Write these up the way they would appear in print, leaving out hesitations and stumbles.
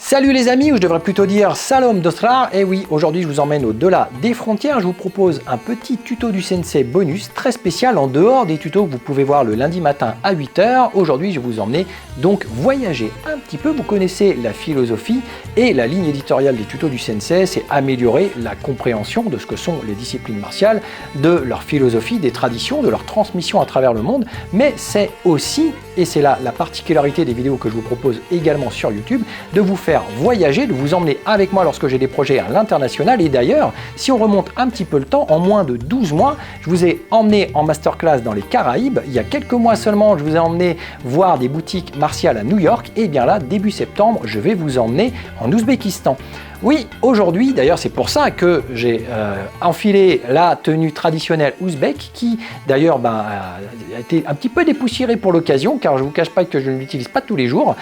Salut les amis, ou je devrais plutôt dire Salom Dostrar. Et oui, aujourd'hui je vous emmène au-delà des frontières. Je vous propose un petit tuto du Sensei bonus très spécial en dehors des tutos que vous pouvez voir le lundi matin à 8 h. Aujourd'hui je vais vous emmener donc voyager un petit peu. Vous connaissez la philosophie et la ligne éditoriale des tutos du Sensei, c'est améliorer la compréhension de ce que sont les disciplines martiales, de leur philosophie, des traditions, de leur transmission à travers le monde. Mais c'est aussi, et c'est là la particularité des vidéos que je vous propose également sur YouTube, de vous faire voyager, de vous emmener avec moi lorsque j'ai des projets à l'international. Et d'ailleurs, si on remonte un petit peu le temps, en moins de 12 mois, je vous ai emmené en masterclass dans les Caraïbes. Il y a quelques mois seulement, je vous ai emmené voir des boutiques martiales à New York. Et bien là, début septembre, je vais vous emmener en Ouzbékistan. Oui, aujourd'hui, d'ailleurs c'est pour ça que j'ai enfilé la tenue traditionnelle ouzbek qui d'ailleurs a été un petit peu dépoussiérée pour l'occasion car je ne vous cache pas que je ne l'utilise pas tous les jours.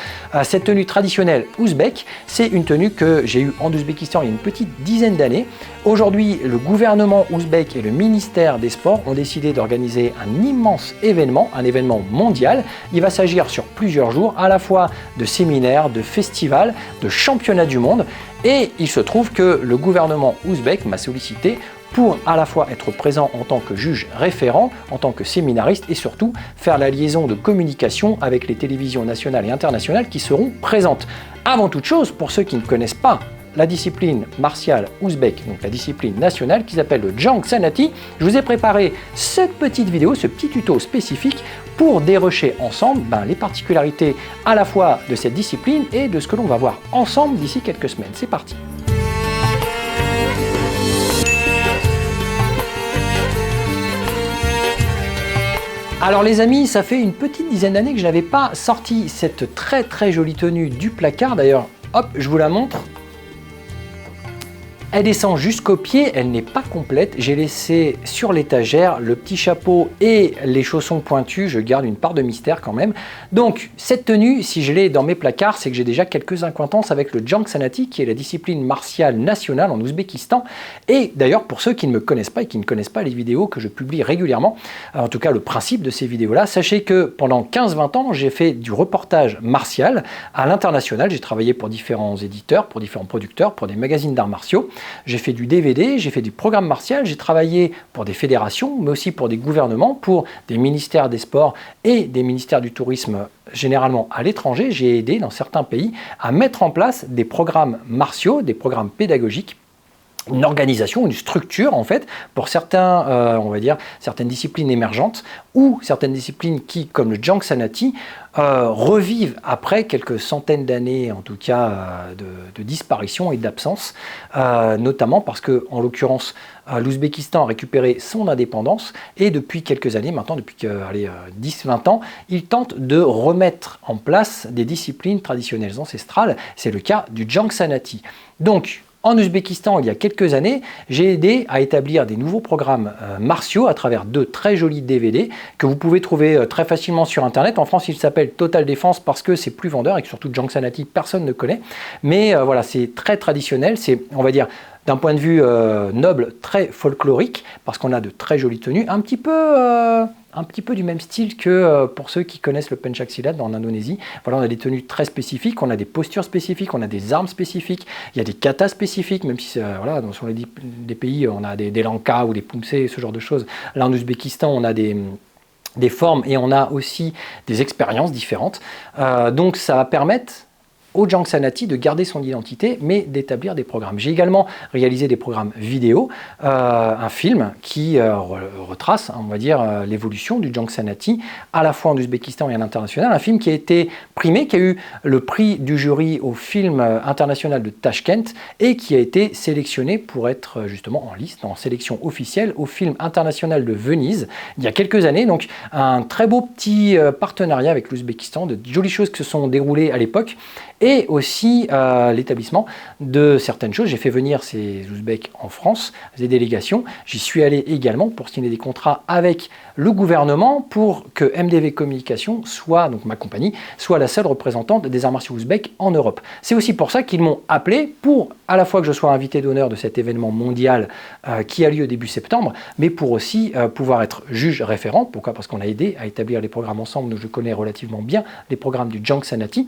Cette tenue traditionnelle ouzbek, c'est une tenue que j'ai eue en Ouzbékistan il y a une petite dizaine d'années. Aujourd'hui, le gouvernement ouzbek et le ministère des Sports ont décidé d'organiser un immense événement, un événement mondial. Il va s'agir sur plusieurs jours, à la fois de séminaires, de festivals, de championnats du monde. Et il se trouve que le gouvernement ouzbek m'a sollicité pour à la fois être présent en tant que juge référent, en tant que séminariste et surtout faire la liaison de communication avec les télévisions nationales et internationales qui seront présentes. Avant toute chose, pour ceux qui ne connaissent pas la discipline martiale ouzbek, donc la discipline nationale qui s'appelle le Jang Sanati, je vous ai préparé cette petite vidéo, ce petit tuto spécifique pour dérocher ensemble les particularités à la fois de cette discipline et de ce que l'on va voir ensemble d'ici quelques semaines. C'est parti! Alors les amis, ça fait une petite dizaine d'années que je n'avais pas sorti cette très jolie tenue du placard. D'ailleurs, hop, je vous la montre. Elle descend jusqu'aux pieds, elle n'est pas complète. J'ai laissé sur l'étagère le petit chapeau et les chaussons pointus. Je garde une part de mystère quand même. Donc cette tenue, si je l'ai dans mes placards, c'est que j'ai déjà quelques acquaintances avec le Jang Sanati, qui est la discipline martiale nationale en Ouzbékistan. Et d'ailleurs, pour ceux qui ne me connaissent pas et qui ne connaissent pas les vidéos que je publie régulièrement, en tout cas le principe de ces vidéos-là, sachez que pendant 15-20 ans, j'ai fait du reportage martial à l'international. J'ai travaillé pour différents éditeurs, pour différents producteurs, pour des magazines d'arts martiaux. J'ai fait du DVD, j'ai fait du programme martial, j'ai travaillé pour des fédérations, mais aussi pour des gouvernements, pour des ministères des sports et des ministères du tourisme, généralement à l'étranger. J'ai aidé dans certains pays à mettre en place des programmes martiaux, des programmes pédagogiques, une organisation, une structure en fait pour certains, on va dire, certaines disciplines émergentes ou certaines disciplines qui, comme le Jang Sanati, revivent après quelques centaines d'années, en tout cas, de disparition et d'absence, notamment parce que, en l'occurrence, l'Ouzbékistan a récupéré son indépendance et depuis quelques années, maintenant depuis 10-20 ans, il tente de remettre en place des disciplines traditionnelles ancestrales. C'est le cas du Jang Sanati. Donc, en Ouzbékistan, il y a quelques années, j'ai aidé à établir des nouveaux programmes martiaux à travers deux très jolis DVD que vous pouvez trouver très facilement sur Internet. En France, il s'appelle Total Défense parce que c'est plus vendeur et que surtout Jang Sanati, personne ne connaît. Mais voilà, c'est très traditionnel, c'est, on va dire, d'un point de vue noble, très folklorique, parce qu'on a de très jolies tenues, un petit peu du même style que pour ceux qui connaissent le Pencak Silat en Indonésie. Voilà, on a des tenues très spécifiques, on a des postures spécifiques, on a des armes spécifiques, il y a des katas spécifiques, même si voilà, sur des pays, on a des lankas ou des pumsés, ce genre de choses. Là, en Ouzbékistan, on a des formes et on a aussi des expériences différentes. Donc, ça va permettre au Jang Sanati de garder son identité, mais d'établir des programmes. J'ai également réalisé des programmes vidéo, un film qui retrace, on va dire, l'évolution du Jang Sanati, à la fois en Ouzbékistan et à l'international. Un film qui a été primé, qui a eu le prix du jury au film international de Tashkent et qui a été sélectionné pour être justement en liste, en sélection officielle au film international de Venise il y a quelques années. Donc un très beau petit partenariat avec l'Ouzbékistan, de jolies choses qui se sont déroulées à l'époque. Et aussi l'établissement de certaines choses. J'ai fait venir ces Ouzbeks en France, des délégations. J'y suis allé également pour signer des contrats avec le gouvernement pour que MDV Communication soit, donc ma compagnie, soit la seule représentante des arts martiaux ouzbeks en Europe. C'est aussi pour ça qu'ils m'ont appelé pour à la fois que je sois invité d'honneur de cet événement mondial qui a lieu début septembre, mais pour aussi pouvoir être juge référent. Pourquoi? Parce qu'on a aidé à établir les programmes ensemble, donc je connais relativement bien les programmes du Jang Sanati.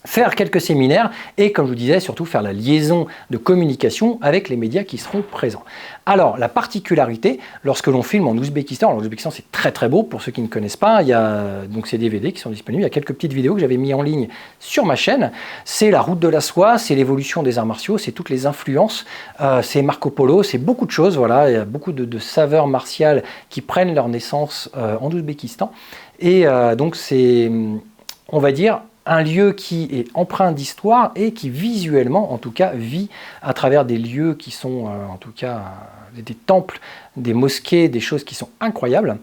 faire quelques séminaires et, comme je vous disais, surtout faire la liaison de communication avec les médias qui seront présents. Alors, la particularité, lorsque l'on filme en Ouzbékistan, alors l'Ouzbékistan c'est très très beau, pour ceux qui ne connaissent pas, il y a donc ces DVD qui sont disponibles, il y a quelques petites vidéos que j'avais mis en ligne sur ma chaîne, c'est la route de la soie, c'est l'évolution des arts martiaux, c'est toutes les influences, c'est Marco Polo, c'est beaucoup de choses, voilà, il y a beaucoup de saveurs martiales qui prennent leur naissance en Ouzbékistan, et donc c'est, on va dire, un lieu qui est empreint d'histoire et qui visuellement, en tout cas, vit à travers des lieux qui sont, en tout cas, des temples, des mosquées, des choses qui sont incroyables.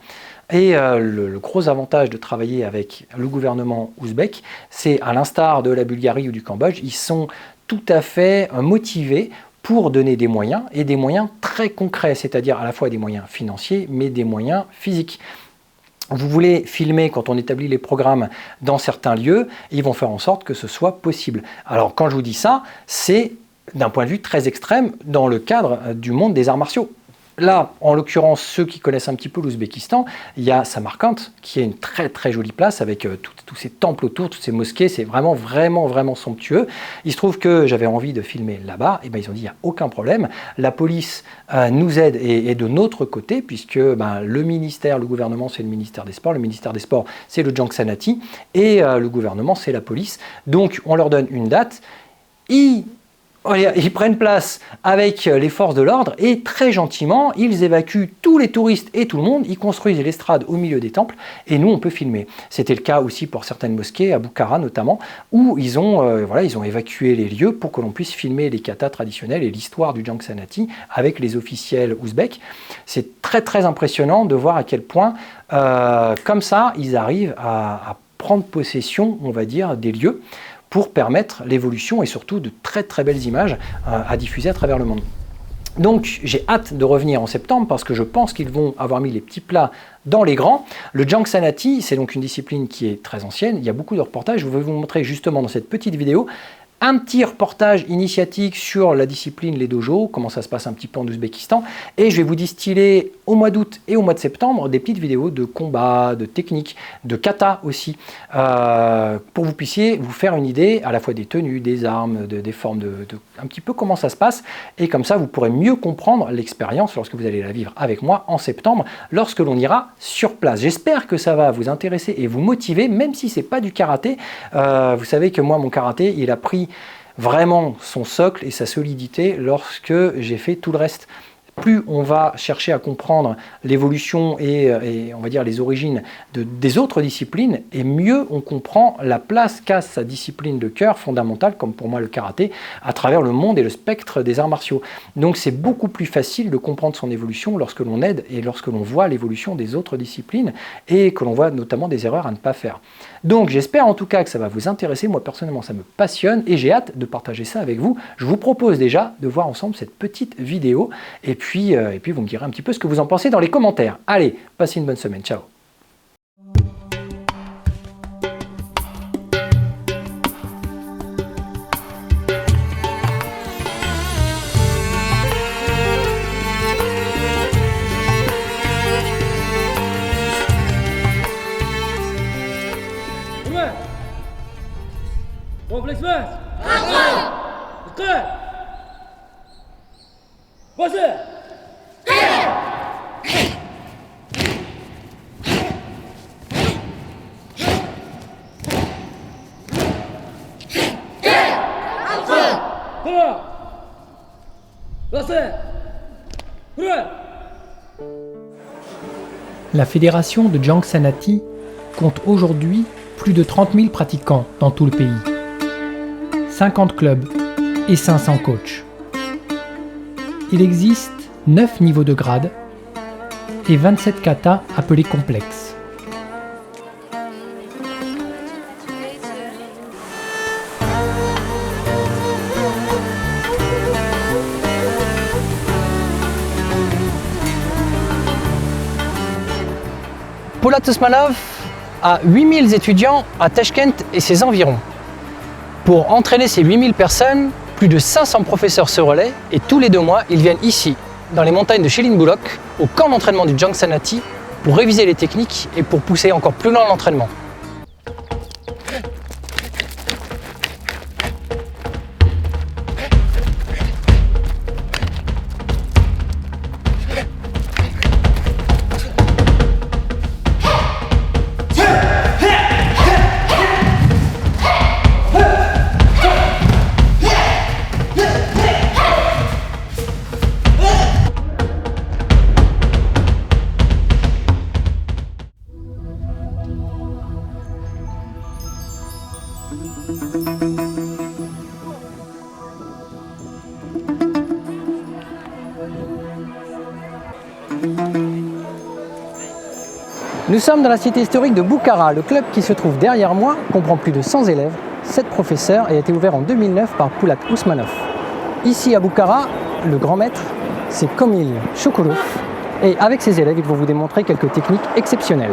Et le gros avantage de travailler avec le gouvernement ouzbek, c'est à l'instar de la Bulgarie ou du Cambodge, ils sont tout à fait motivés pour donner des moyens, et des moyens très concrets, c'est-à-dire à la fois des moyens financiers, mais des moyens physiques. Vous voulez filmer quand on établit les programmes dans certains lieux, ils vont faire en sorte que ce soit possible. Alors quand je vous dis ça, c'est d'un point de vue très extrême dans le cadre du monde des arts martiaux. Là, en l'occurrence, ceux qui connaissent un petit peu l'Ouzbékistan, il y a Samarkand, qui est une très très jolie place avec tous ces temples autour, toutes ces mosquées, c'est vraiment somptueux. Il se trouve que j'avais envie de filmer là-bas, et ben ils ont dit il n'y a aucun problème, la police nous aide et de notre côté, puisque le ministère, le gouvernement c'est le ministère des Sports c'est le Jang Sanati, et le gouvernement c'est la police. Donc on leur donne une date, ils prennent place avec les forces de l'ordre et très gentiment, ils évacuent tous les touristes et tout le monde, ils construisent l'estrade au milieu des temples et nous on peut filmer. C'était le cas aussi pour certaines mosquées, à Bukhara notamment, où ils ont évacué les lieux pour que l'on puisse filmer les katas traditionnels et l'histoire du Jang Sanati avec les officiels ouzbeks. C'est très très impressionnant de voir à quel point, comme ça, ils arrivent à prendre possession, on va dire, des lieux, pour permettre l'évolution et surtout de très très belles images à diffuser à travers le monde. Donc j'ai hâte de revenir en septembre parce que je pense qu'ils vont avoir mis les petits plats dans les grands. Le Jang Sanati, c'est donc une discipline qui est très ancienne, il y a beaucoup de reportages, je vais vous montrer justement dans cette petite vidéo un petit reportage initiatique sur la discipline, les dojos, comment ça se passe un petit peu en Ouzbékistan, et je vais vous distiller au mois d'août et au mois de septembre des petites vidéos de combat, de technique, de kata aussi, pour que vous puissiez vous faire une idée à la fois des tenues, des armes, des formes, un petit peu comment ça se passe, et comme ça vous pourrez mieux comprendre l'expérience lorsque vous allez la vivre avec moi en septembre, lorsque l'on ira sur place. J'espère que ça va vous intéresser et vous motiver, même si c'est pas du karaté. Vous savez que moi, mon karaté, il a pris vraiment son socle et sa solidité lorsque j'ai fait tout le reste. Plus on va chercher à comprendre l'évolution et on va dire les origines des autres disciplines, et mieux on comprend la place qu'a sa discipline de cœur fondamentale, comme pour moi le karaté, à travers le monde et le spectre des arts martiaux. Donc c'est beaucoup plus facile de comprendre son évolution lorsque l'on aide et lorsque l'on voit l'évolution des autres disciplines et que l'on voit notamment des erreurs à ne pas faire. Donc j'espère en tout cas que ça va vous intéresser. Moi personnellement ça me passionne et j'ai hâte de partager ça avec vous. Je vous propose déjà de voir ensemble cette petite vidéo et puis vous me direz un petit peu ce que vous en pensez dans les commentaires. Allez, passez une bonne semaine, ciao. La fédération de Jang Sanati compte aujourd'hui plus de 30 000 pratiquants dans tout le pays, 50 clubs et 500 coachs. Il existe 9 niveaux de grade et 27 katas appelés complexes. Polat Osmanov a 8000 étudiants à Tachkent et ses environs. Pour entraîner ces 8000 personnes, plus de 500 professeurs se relaient et tous les 2 mois, ils viennent ici, dans les montagnes de Shilin Bulok, au camp d'entraînement du Jang Sanati, pour réviser les techniques et pour pousser encore plus loin l'entraînement. Nous sommes dans la cité historique de Boukhara. Le club qui se trouve derrière moi comprend plus de 100 élèves, 7 professeurs et a été ouvert en 2009 par Poulat Ousmanov. Ici à Boukhara, le grand maître, c'est Komil Chokolov. Et avec ses élèves, ils vont vous démontrer quelques techniques exceptionnelles.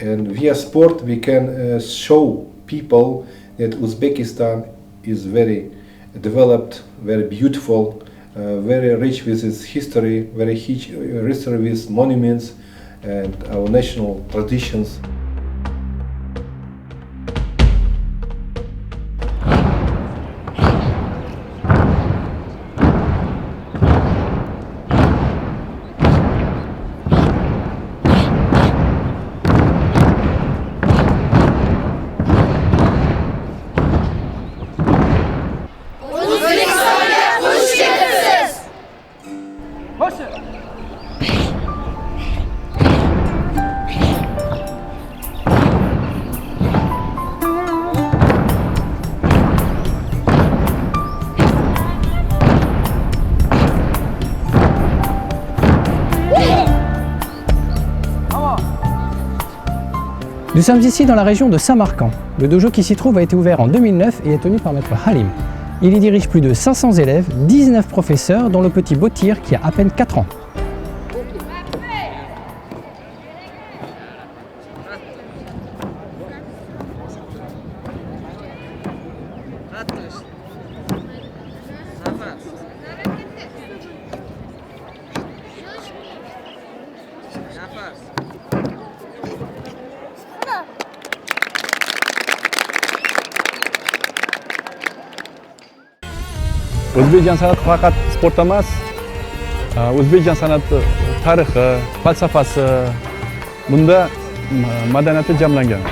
And via sport we can show people that Uzbekistan is very developed, very beautiful, very rich with its history, very rich with monuments and our national traditions. Nous sommes ici dans la région de Samarkand. Le dojo qui s'y trouve a été ouvert en 2009 et est tenu par maître Halim. Il y dirige plus de 500 élèves, 19 professeurs, dont le petit Botir qui a à peine 4 ans. O'zbekiston san'ati faqat sport emas, O'zbekiston san'ati tarixi, falsafasi, bunda madaniyati jamlangan.